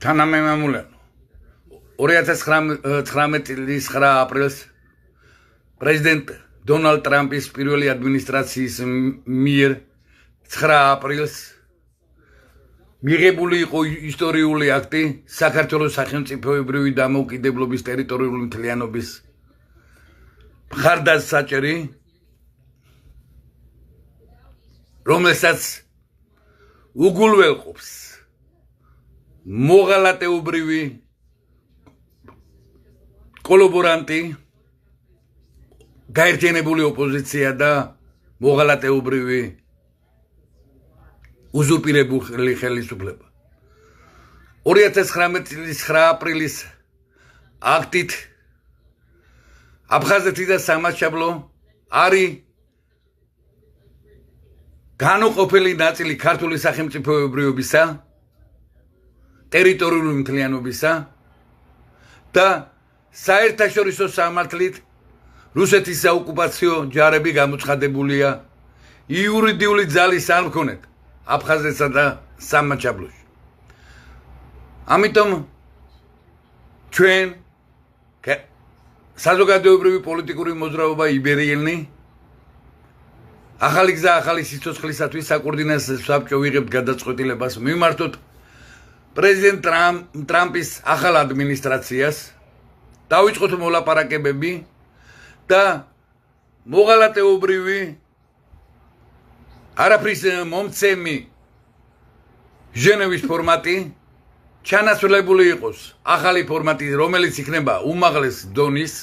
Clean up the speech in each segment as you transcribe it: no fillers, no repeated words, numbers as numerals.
თანამემამულენო 2019 წლის 9 აპრილს პრეზიდენტ დონალდ ტრამპის პირველი ადმინისტრაციის მიერ 9 აპრილს მიღებული იყო ისტორიული აქტი საქართველოს სახელმწიფოებრივი დამოუკიდებლობის ტერიტორიული მთლიანობის მხარდასაჭერი რომელსაც უგულველყოფს მოღალატეობრივი კოლაბორანტი გაერთიანებული ოპოზიცია და მოღალატეობრივი უზურპირებული ხელისუფლება 2019 წლის 9 აპრილის აქტით აფხაზეთი და სამაშაბლო არის განუყოფელი ნაწილი ქართული სახელმწიფოებრიობისა ტერიტორიული მთლიანობისა და საერთაშორისო სამართლით რუსეთის საოკუპაციო ჯარები გამოცხადებულია იურიდიული ძალის არ მქონეთ აფხაზეთსა და სამაშაბლოში. ამიტომ ჩვენ საზოგადოებრივი პოლიტიკური მოძრაობა იბერიელნი ახალი გზა ახალი სიცოცხლისათვის საკოორდინაციო საბჭო ვიღებთ გადაწყვეტილებას მიმართოთ პრეზიდენტ ტრამპის ახალ ადმინისტრაციას დავიწყოთ მოლაპარაკებები და მოღალატეობრივი არაფრის მომცემი ჟენევის ფორმატი ჩანაცვლებული იყოს ახალი ფორმატი რომელიც იქნება უმაღლეს დონის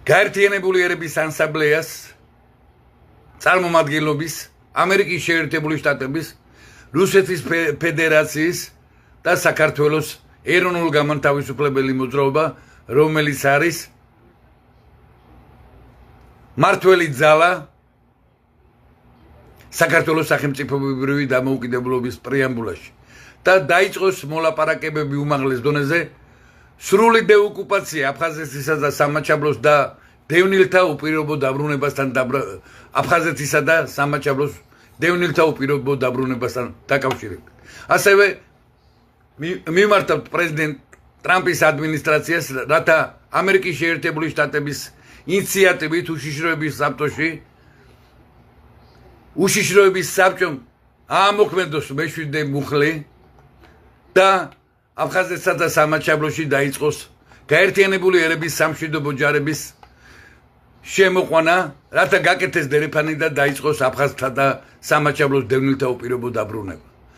გაერთიანებული ერების ასამბლეას წარმომადგენლობის ამერიკის შეერთებული შტატების რუსეთის ფედერაციის და საქართველოს ეროვნულ გამანთავისუფლებელი მოძრაობა რომელიც არის მართველი ძალა საქართველოს სახელმწიფოებრივი დამოუკიდებლობის პრეამბულაში და დაიწყოს მოლაპარაკებები უმაღლეს დონეზე სრული დეოკუპაცია აფხაზეთისა და სამაშაბლოს და დევნილთა უპირობო დაბრუნებასთან აფხაზეთისა და სამაშაბლოს დევნილთა უპირობო დაბრუნებასთან დაკავშირებით. ასევე მიმართავთ პრეზიდენტ ტრამპის ადმინისტრაციას, რათა ამერიკის შეერთებული შტატების ინიციატივით უშიშროების საბჭომ აამოქმედოს მეშვიდე მუხლი და აფხაზეთსა და სამაშაბლოში დაიწყოს გაერთიანებული ერების სამშვიდობო ჯარების შემოყვანა, რათა გაკეთდეს დერეფანი და დაიწყოს აფხაზთა და სამაშაბლოს დევნილთა უპირობო დაბრუნება.